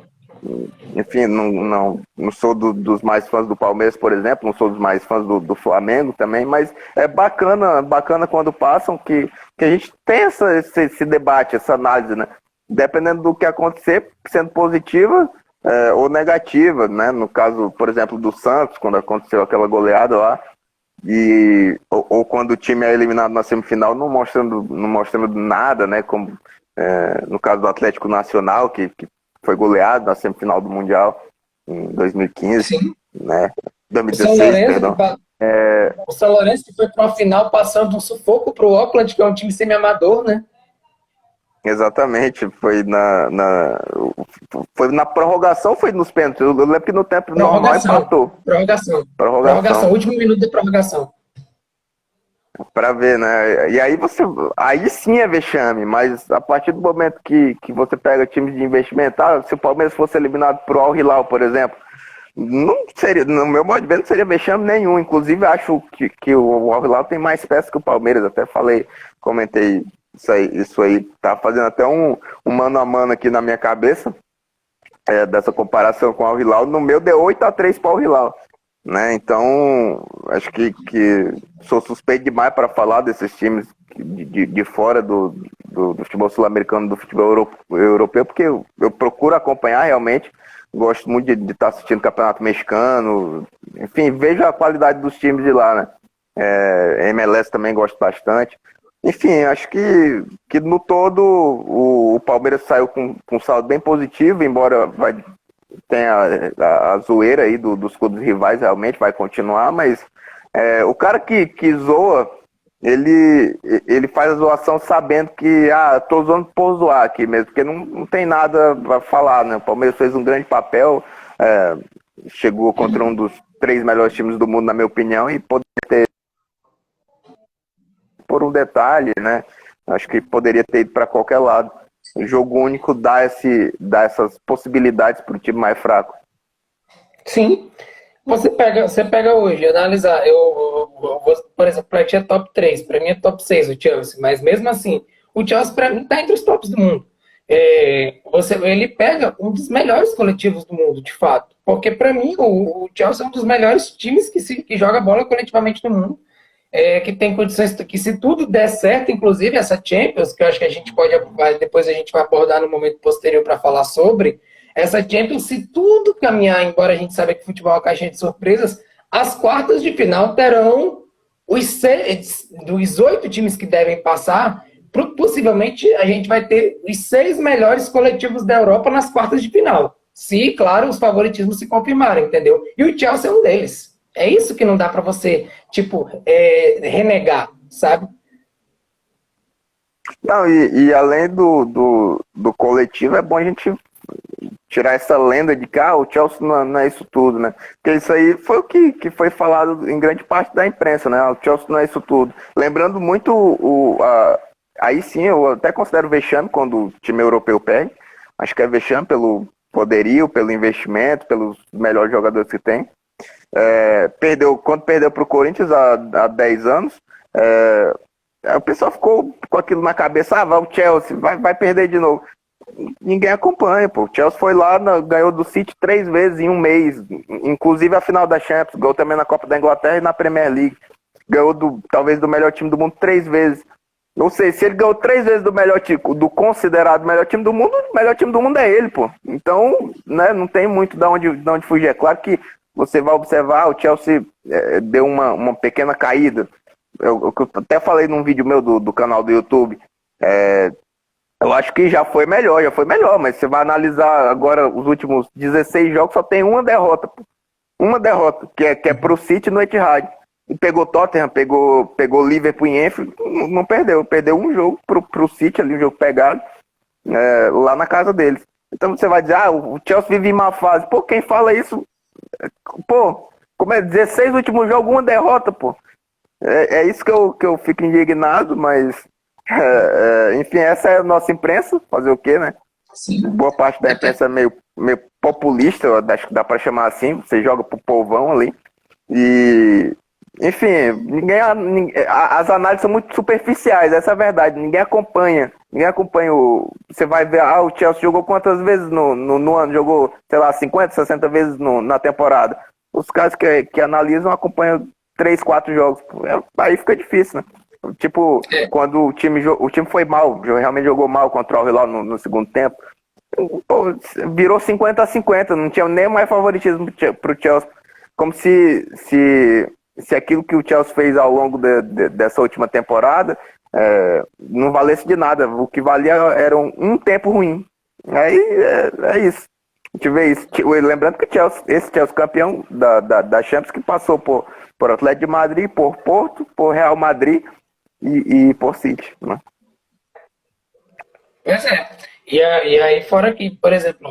Enfim, não sou dos mais fãs do Palmeiras, por exemplo, não sou dos mais fãs do Flamengo também, mas é bacana quando passam que a gente tem esse debate, essa análise, né? Dependendo do que acontecer, sendo positiva ou negativa, né? No caso, por exemplo, do Santos, quando aconteceu aquela goleada lá, ou quando o time é eliminado na semifinal, não mostrando nada, né? Como no caso do Atlético Nacional, que foi goleado na semifinal do Mundial em 2015, Sim. né? O São 2016, Lourenço, perdão. o São Lourenço que foi para uma final passando um sufoco para o Auckland, que é um time semi-amador, né? Exatamente, foi na prorrogação, foi nos pênaltis. Eu lembro que no tempo normal empatou. Prorrogação, último minuto de prorrogação. Pra ver, né? E aí sim é vexame, mas a partir do momento que você pega times de investimento, se o Palmeiras fosse eliminado pro Al Hilal, por exemplo, não seria, no meu modo de ver, não seria vexame nenhum. Inclusive, acho que o Al Hilal tem mais peças que o Palmeiras. Até comentei isso aí, tá fazendo até um mano a mano aqui na minha cabeça, dessa comparação com o Al Hilal. No meu deu 8-3 para o Al Hilal, né? Então, acho que sou suspeito demais para falar desses times de fora do futebol sul-americano, do futebol europeu, porque eu procuro acompanhar realmente. Gosto muito de estar assistindo Campeonato Mexicano, enfim, vejo a qualidade dos times de lá, né? MLS também gosto bastante. Enfim, acho que no todo o Palmeiras saiu com um saldo bem positivo, embora tenha a zoeira aí dos clubes rivais, realmente vai continuar, mas o cara que zoa, ele faz a zoação sabendo que, tô zoando por zoar aqui mesmo, porque não tem nada pra falar, né? O Palmeiras fez um grande papel, chegou contra um dos 3 melhores times do mundo, na minha opinião, e poderia ter, por um detalhe, né? Acho que poderia ter ido para qualquer lado. O jogo único dá essas possibilidades para o time mais fraco. Sim. Você pega hoje, analisar. Por exemplo, para ti é top 3, para mim é top 6 o Chelsea, mas mesmo assim, o Chelsea para mim está entre os tops do mundo. Ele pega um dos melhores coletivos do mundo, de fato. Porque para mim o Chelsea é um dos melhores times que joga bola coletivamente no mundo. Que tem condições, que se tudo der certo, inclusive essa Champions, que eu acho que a gente depois a gente vai abordar no momento posterior para falar sobre, essa Champions, se tudo caminhar, embora a gente saiba que futebol é uma caixinha de surpresas, as quartas de final terão dos 8 times que devem passar, possivelmente a gente vai ter os 6 melhores coletivos da Europa nas quartas de final. Se, claro, os favoritismos se confirmarem, entendeu? E o Chelsea é um deles. É isso que não dá para você, renegar, sabe? Não, e além do coletivo, é bom a gente tirar essa lenda de que o Chelsea não é isso tudo, né? Porque isso aí foi o que foi falado em grande parte da imprensa, né? O Chelsea não é isso tudo. Lembrando muito aí sim, eu até considero vexame quando o time europeu perde. Acho que é vexame pelo poderio, pelo investimento, pelos melhores jogadores que tem. Quando perdeu para o Corinthians há 10 anos, o pessoal ficou com aquilo na cabeça, vai o Chelsea, vai perder de novo. Ninguém acompanha, pô. O Chelsea foi lá, ganhou do City 3 vezes em um mês, inclusive a final da Champions, ganhou também na Copa da Inglaterra e na Premier League. Ganhou talvez do melhor time do mundo 3 vezes. Não sei, se ele ganhou 3 vezes do considerado melhor time do mundo, o melhor time do mundo é ele, pô. Então, né, não tem muito de onde fugir. É claro que você vai observar, o Chelsea deu uma pequena caída. Eu até falei num vídeo meu do canal do YouTube. Eu acho que já foi melhor, mas você vai analisar agora os últimos 16 jogos, só tem uma derrota, pô. Uma derrota, que é pro City no Etihad. E pegou Tottenham, pegou Liverpool em Enfield, não perdeu. Perdeu um jogo pro City ali, um jogo pegado, lá na casa deles. Então você vai dizer, o Chelsea vive em má fase. Pô, quem fala isso, pô, como 16 últimos jogos, uma derrota, pô. É isso que eu fico indignado, mas enfim, essa é a nossa imprensa, fazer o quê, né? Sim. Boa parte da imprensa é meio populista, eu acho que dá para chamar assim, você joga pro povão ali. E, enfim, as análises são muito superficiais, essa é a verdade. Ninguém acompanha você vai ver, o Chelsea jogou quantas vezes no ano? Jogou, sei lá, 50, 60 vezes na temporada. Os caras que analisam acompanham 3, 4 jogos. Aí fica difícil, né? Tipo, É, quando o time foi mal, realmente jogou mal contra o Hilal no segundo tempo. Pô, virou 50-50, não tinha nem mais favoritismo pro Chelsea. Como se aquilo que o Chelsea fez ao longo dessa última temporada não valesse de nada. O que valia era um tempo ruim. Aí é isso. A gente vê isso. Lembrando que esse Chelsea campeão da Champions, que passou por Atlético de Madrid, por Porto, por Real Madrid e por City, né? pois é. E aí, fora que, por exemplo,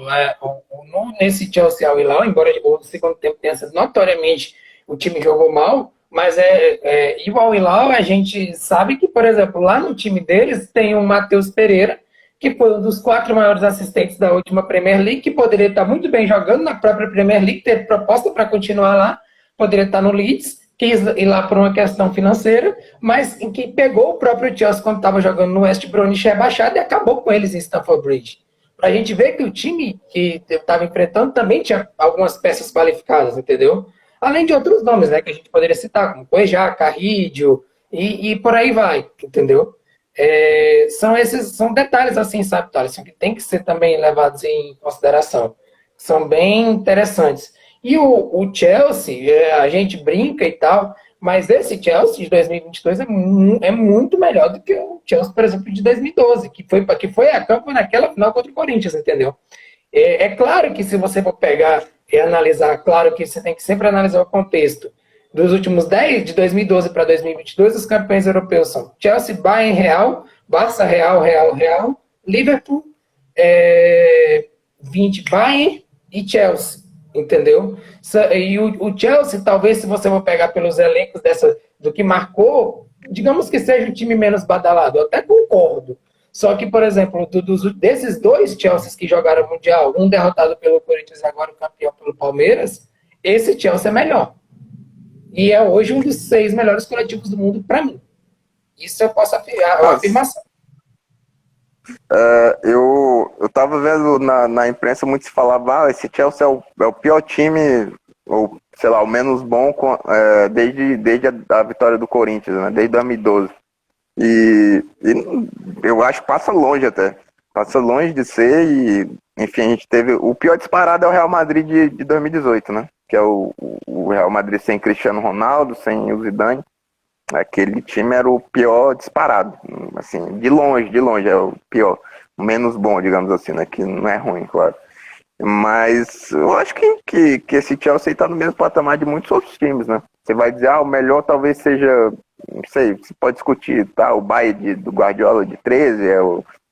nesse Chelsea ao Hilal, embora o segundo tempo tenha sido notoriamente o time jogou mal, mas e o Al Hilal a gente sabe que, por exemplo, lá no time deles tem o Matheus Pereira, que foi um dos 4 maiores assistentes da última Premier League, que poderia estar muito bem jogando na própria Premier League, teve proposta para continuar lá, poderia estar no Leeds, quis ir lá por uma questão financeira, mas em que pegou o próprio Chelsea quando estava jogando no West Bromwich rebaixado e acabou com eles em Stamford Bridge. Para a gente ver que o time que estava enfrentando também tinha algumas peças qualificadas, entendeu? Além de outros nomes, né, que a gente poderia citar, como Cuejá, Carrídio e por aí vai, entendeu? São detalhes assim, sabe, Thales, que tem que ser também levados em consideração. São bem interessantes. E o Chelsea, a gente brinca e tal, mas esse Chelsea de 2022 é muito melhor do que o Chelsea, por exemplo, de 2012, que foi a campo naquela final contra o Corinthians, entendeu? Claro que se você for pegar e analisar, claro que você tem que sempre analisar o contexto. Dos últimos 10, de 2012 para 2022, os campeões europeus são Chelsea, Bayern, Real, Barça, Real, Real, Real, Liverpool, 20 Bayern e Chelsea, entendeu? E o Chelsea, talvez, se você for pegar pelos elencos do que marcou, digamos que seja o time menos badalado, eu até concordo. Só que, por exemplo, desses dois Chelseas que jogaram Mundial, um derrotado pelo Corinthians e agora o campeão pelo Palmeiras, esse Chelsea é melhor. E é hoje um dos 6 melhores coletivos do mundo para mim. Isso eu posso afirmar, é uma Mas, afirmação. eu tava vendo na imprensa muito se falava, esse Chelsea é o pior time, ou sei lá, o menos bom desde a vitória do Corinthians, né? Desde 2012. E eu acho que passa longe até. Passa longe de ser e, enfim, a gente teve. O pior disparado é o Real Madrid de 2018, né? Que é o Real Madrid sem Cristiano Ronaldo, sem o Zidane. Aquele time era o pior disparado. Assim, de longe é o pior. O menos bom, digamos assim, né? Que não é ruim, claro. Mas eu acho que esse Chelsea está no mesmo patamar de muitos outros times, né? Você vai dizer, o melhor talvez seja, não sei, você pode discutir, tá? O Bayern do Guardiola de 13,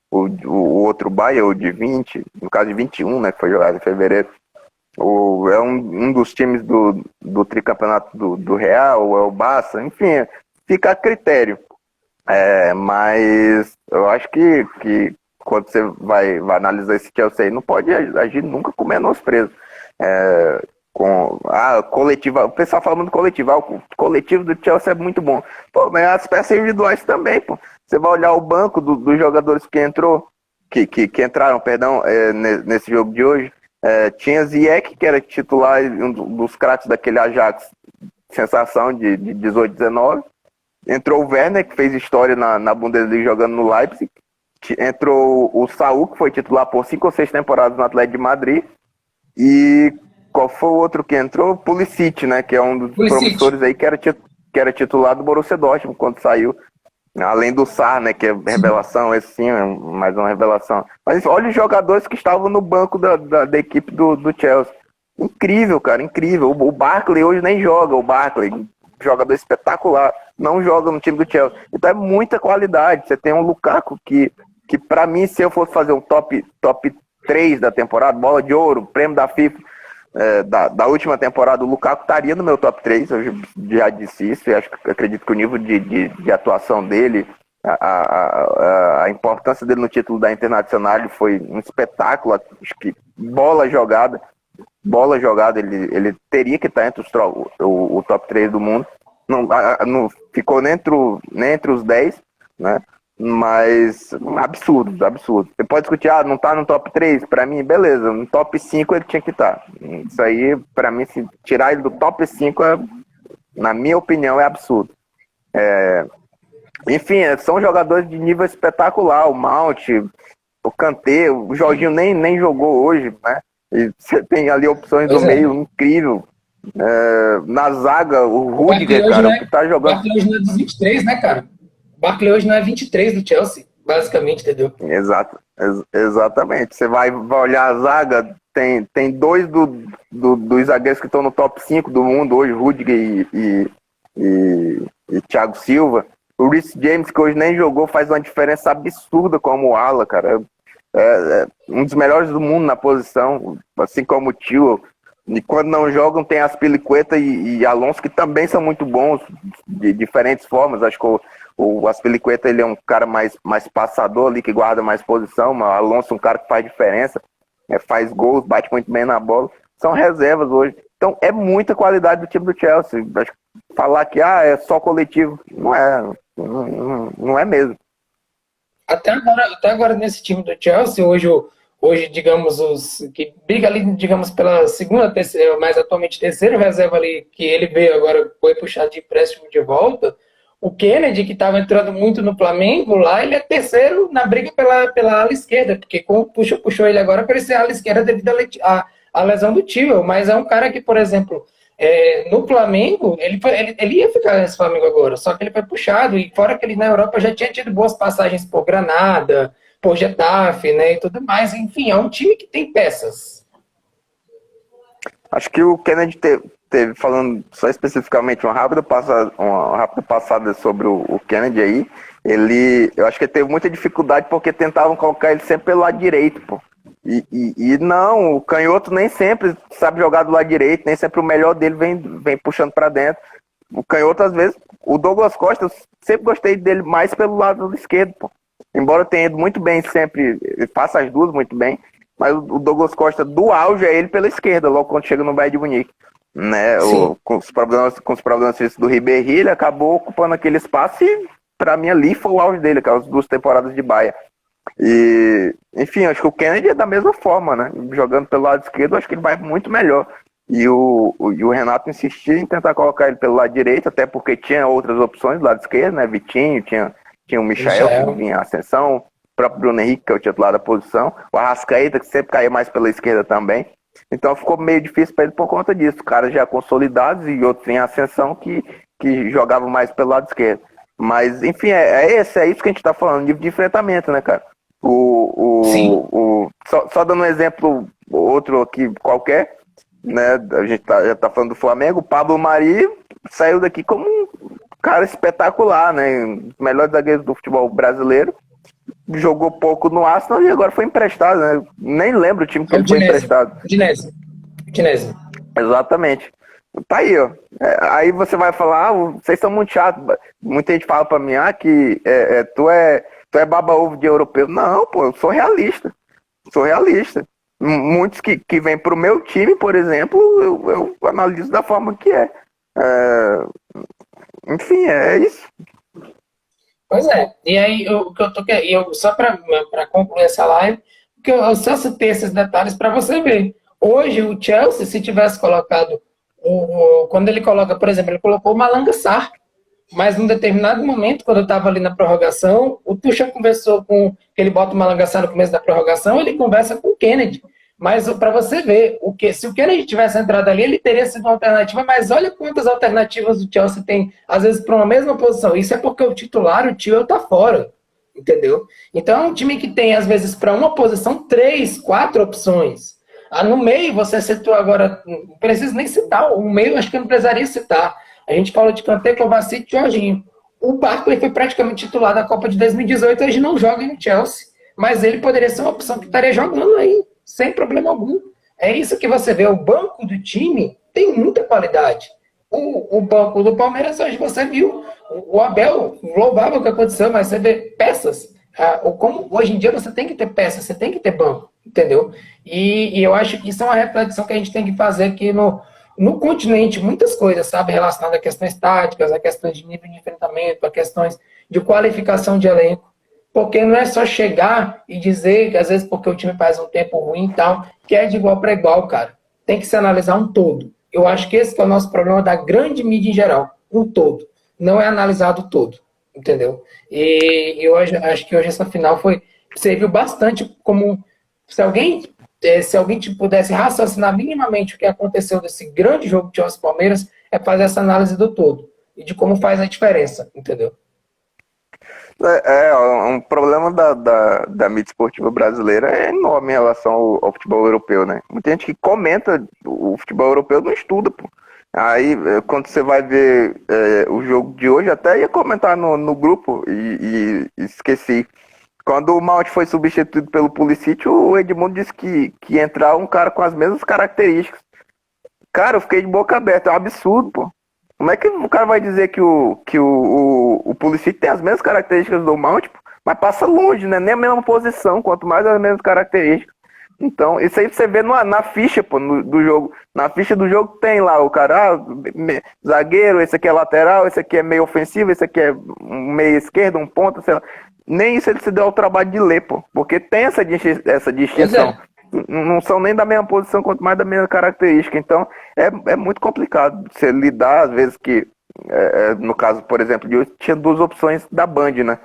o outro Bayern, o de 20, no caso de 21, né? Que foi jogado em fevereiro. É um dos times do tricampeonato do Real, é o Barça, enfim, fica a critério. Mas eu acho que quando você vai analisar esse Chelsea aí, não pode agir nunca com menosprezo. Com a coletiva, o pessoal falando coletiva, o coletivo do Chelsea é muito bom. Pô, mas as peças individuais também, pô. Você vai olhar o banco dos jogadores que entraram, perdão, nesse jogo de hoje. Tinha Ziyech, que era titular, um dos craques daquele Ajax, sensação de 18, 19. Entrou o Werner, que fez história na Bundesliga jogando no Leipzig. Entrou o Saúl, que foi titular por 5 ou 6 temporadas no Atlético de Madrid. E qual foi o outro que entrou? Pulisic, né? Que é um dos promissores aí que era titular do Borussia Dortmund quando saiu. Além do Sarr, né? Que é revelação, esse sim, é mais uma revelação. Mas olha os jogadores que estavam no banco da equipe do Chelsea. Incrível, cara, incrível. O Barkley hoje nem joga, o Barkley, jogador espetacular, não joga no time do Chelsea. Então é muita qualidade. Você tem um Lukaku que para mim, se eu fosse fazer um top 3 da temporada, bola de ouro, prêmio da FIFA, da última temporada, o Lukaku estaria no meu top 3, eu já disse isso, e acredito que o nível de atuação dele, a a importância dele no título da Internacional foi um espetáculo. Acho que bola jogada, ele teria que estar entre o top 3 do mundo. Não ficou nem entre os 10, né? Mas absurdo. Você pode discutir, não tá no top 3, pra mim, beleza, no top 5 ele tinha que estar. Isso aí, pra mim, se tirar ele do top 5, na minha opinião, é absurdo. Enfim, são jogadores de nível espetacular, o Mount, o Kanté, o Jorginho nem jogou hoje, né? E você tem ali opções do meio incrível. Na zaga, o Rudiger, cara, que tá jogando. O Barkley hoje não é dos 23, né, cara? O Barkley hoje não é 23 do Chelsea, basicamente, entendeu? Exatamente. Você vai olhar a zaga, tem dois dos zagueiros que estão no top 5 do mundo hoje, Rudiger e Thiago Silva. O Reece James, que hoje nem jogou, faz uma diferença absurda como ala, cara. É um dos melhores do mundo na posição, assim como o Tio. E quando não jogam, tem Azpilicueta e Alonso, que também são muito bons, de diferentes formas. Acho que o Azpilicueta, ele é um cara mais passador ali, que guarda mais posição. Mas o Alonso é um cara que faz diferença, faz gols, bate muito bem na bola. São reservas hoje. Então, é muita qualidade do time do Chelsea. Acho que falar que é só coletivo, não é mesmo. Até agora nesse time do Chelsea, hoje, digamos, os que briga ali, digamos, pela segunda, terceira, mais atualmente terceiro reserva ali, que ele veio agora, foi puxado de empréstimo de volta. O Kennedy, que estava entrando muito no Flamengo, lá ele é terceiro na briga pela ala esquerda, porque como puxou ele agora para ele ser ala esquerda devido à lesão do Tio. Mas é um cara que, por exemplo, no Flamengo, ele ia ficar nesse Flamengo agora, só que ele foi puxado, e fora que ele na Europa já tinha tido boas passagens por Granada, por Getafe, né, e tudo mais. Enfim, é um time que tem peças. Acho que o Kennedy teve, falando só especificamente uma rápida passada sobre o Kennedy aí, eu acho que ele teve muita dificuldade porque tentavam colocar ele sempre pelo lado direito, pô. E não, o canhoto nem sempre sabe jogar do lado direito, nem sempre o melhor dele vem puxando para dentro. O canhoto, às vezes, o Douglas Costa, eu sempre gostei dele mais pelo lado esquerdo, pô. Embora tenha ido muito bem sempre, ele faça as duas muito bem, mas o Douglas Costa, do auge, é ele pela esquerda, logo quando chega no Bayern de Munique. Né? Com os problemas físicos do Ribéry, ele acabou ocupando aquele espaço e, pra mim, ali foi o auge dele, aquelas 2 temporadas de Bayern. E, enfim, acho que o Kennedy é da mesma forma, né? Jogando pelo lado esquerdo, acho que ele vai muito melhor. E o Renato insistia em tentar colocar ele pelo lado direito, até porque tinha outras opções do lado esquerdo, né? Vitinho, tinha o Michael, que vinha em ascensão, o próprio Bruno Henrique, que é o titular da posição, o Arrascaeta, que sempre caía mais pela esquerda também. Então ficou meio difícil para ele por conta disso. Caras já consolidados e outros em ascensão que jogavam mais pelo lado esquerdo. Mas, enfim, é isso que a gente está falando, de enfrentamento, né, cara? Só dando um exemplo, outro aqui qualquer, né? A gente já tá falando do Flamengo, o Pablo Mari saiu daqui como um cara espetacular, né? Um dos melhores zagueiros do futebol brasileiro. Jogou pouco no Arsenal e agora foi emprestado, né? Nem lembro o time que ele foi emprestado. Udinese. Exatamente. Tá aí, ó. Aí você vai falar, vocês são muito chatos. Muita gente fala pra mim, que tu é baba-ovo de europeu. Não, pô, eu sou realista. Muitos que vêm pro meu time, por exemplo, eu analiso da forma que é. Enfim, é isso. Pois é. E aí, o que eu tô querendo, só para concluir essa live, porque eu só citei esses detalhes para você ver. Hoje, o Chelsea, se tivesse colocado, quando ele coloca, por exemplo, ele colocou o Malanga Sarr, mas num determinado momento, quando eu estava ali na prorrogação, o Tuchel conversou com, ele bota o Malanga Sarr no começo da prorrogação, ele conversa com o Kennedy. Mas para você ver, se o Kennedy tivesse entrado ali, ele teria sido uma alternativa, mas olha quantas alternativas o Chelsea tem, às vezes, para uma mesma posição. Isso é porque o titular, o Tio, está fora, entendeu? Então é um time que tem, às vezes, para uma posição, 3, 4 opções. No meio, você citou agora, não preciso nem citar, o meio acho que eu não precisaria citar. A gente falou de Kanté, Kovacic e Jorginho. O Barkley foi praticamente titular da Copa de 2018, hoje não joga no Chelsea, mas ele poderia ser uma opção que estaria jogando aí, sem problema algum. É isso que você vê, o banco do time tem muita qualidade. O banco do Palmeiras hoje você viu, o Abel louvava o que aconteceu, mas você vê peças. Como hoje em dia você tem que ter peça, você tem que ter banco, entendeu? E eu acho que isso é uma reflexão que a gente tem que fazer aqui no continente, muitas coisas, sabe, relacionadas a questões táticas, a questões de nível de enfrentamento, a questões de qualificação de elenco. Porque não é só chegar e dizer que às vezes porque o time faz um tempo ruim e tal, que é de igual para igual, cara. Tem que se analisar um todo. Eu acho que esse que é o nosso problema da grande mídia em geral, um todo. Não é analisado o todo, entendeu? E eu acho que hoje essa final serviu bastante como se alguém pudesse raciocinar minimamente o que aconteceu desse grande jogo de Chelsea e Palmeiras, é fazer essa análise do todo e de como faz a diferença, entendeu? Um problema da mídia esportiva brasileira é enorme em relação ao futebol europeu, né? Muita gente que comenta o futebol europeu não estuda, pô. Aí, quando você vai ver o jogo de hoje, até ia comentar no grupo e esqueci. Quando o Mount foi substituído pelo Pulisic, o Edmundo disse que ia entrar um cara com as mesmas características. Cara, eu fiquei de boca aberta, é um absurdo, pô. Como é que o cara vai dizer que o Pulisic tem as mesmas características do Mount, pô, mas passa longe, né? Nem a mesma posição, quanto mais as mesmas características. Então, isso aí você vê na ficha, pô, do jogo. Na ficha do jogo tem lá o cara, zagueiro, esse aqui é lateral, esse aqui é meio ofensivo, esse aqui é um meio esquerdo, um ponta, sei lá. Nem isso ele se deu ao trabalho de ler, pô. Porque tem essa Pois distinção. é. Não são nem da mesma posição, quanto mais da mesma característica. Então, é muito complicado você lidar, às vezes, que, no caso, por exemplo, de hoje, tinha duas opções da Band, né?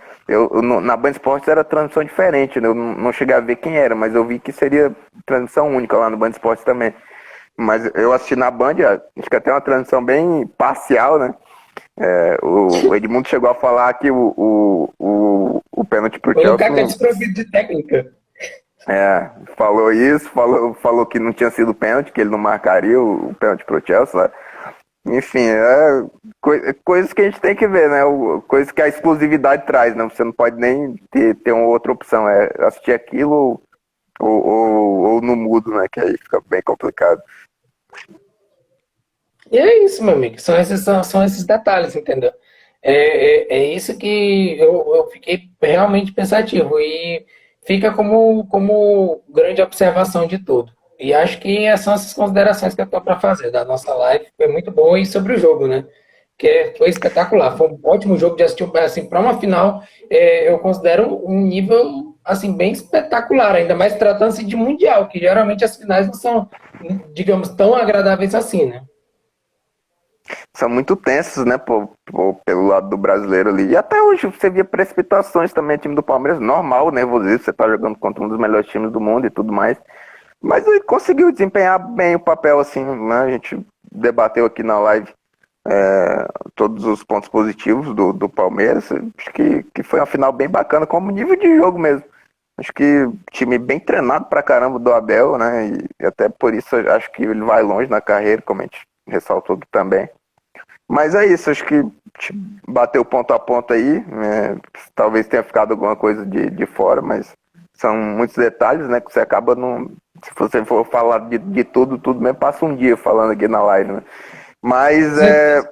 Na Band Esportes era transmissão diferente, né? Eu não cheguei a ver quem era, mas eu vi que seria transmissão única lá no Band Esportes também. Mas eu assisti na Band, acho que até uma transmissão bem parcial, né? O Edmundo chegou a falar que o pênalti pro Foi um Chelsea caca não, desprovido de técnica. falou isso, falou que não tinha sido pênalti, que ele não marcaria o pênalti pro Chelsea, né? Enfim, coisas que a gente tem que ver, né? Coisas que a exclusividade traz, né? Você não pode nem ter uma outra opção, assistir aquilo ou no mudo, né? Que aí fica bem complicado. E é isso, meu amigo. São esses detalhes, entendeu? É isso que eu fiquei realmente pensativo. E fica como grande observação de tudo. E acho que são essas considerações que eu estou para fazer da nossa live. Foi muito bom. E sobre o jogo, né? Que foi espetacular. Foi um ótimo jogo de assistir. Assim, para uma final, eu considero um nível assim bem espetacular. Ainda mais tratando-se de mundial, que geralmente as finais não são, digamos, tão agradáveis assim, né? São muito tensos, né, pelo lado do brasileiro ali. E até hoje você via precipitações também, time do Palmeiras, normal, nervosismo, você tá jogando contra um dos melhores times do mundo e tudo mais. Mas ele conseguiu desempenhar bem o papel, assim, né? A gente debateu aqui na live todos os pontos positivos do Palmeiras. Acho que foi uma final bem bacana, como nível de jogo mesmo. Acho que time bem treinado pra caramba do Abel, né? E até por isso eu acho que ele vai longe na carreira, como a gente ressaltou aqui também. Mas é isso, acho que bateu ponto a ponto aí. Talvez tenha ficado alguma coisa de fora, mas são muitos detalhes, né? Que você acaba não. Se você for falar de tudo mesmo, passa um dia falando aqui na live, né? Mas Certeza.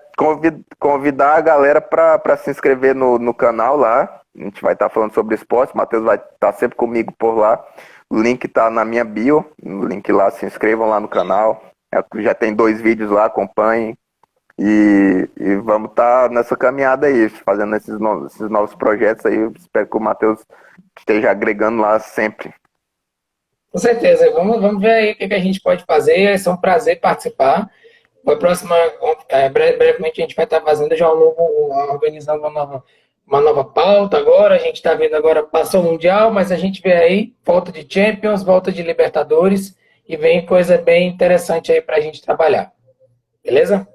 convidar a galera para se inscrever no canal lá. A gente vai estar falando sobre esporte. O Matheus vai estar sempre comigo por lá. O link está na minha bio. O link lá, se inscrevam lá no canal. Já tem 2 vídeos lá, acompanhem. E vamos estar nessa caminhada aí, fazendo esses novos projetos aí. Eu espero que o Matheus esteja agregando lá sempre. Com certeza. Vamos ver aí o que a gente pode fazer. É um prazer participar. A próxima, brevemente, a gente vai estar fazendo já organizando uma nova pauta agora. A gente está vendo agora, passou o Mundial, mas a gente vê aí volta de Champions, volta de Libertadores e vem coisa bem interessante aí para a gente trabalhar. Beleza?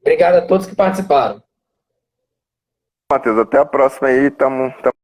Obrigado a todos que participaram. Matheus, até a próxima aí. Tamo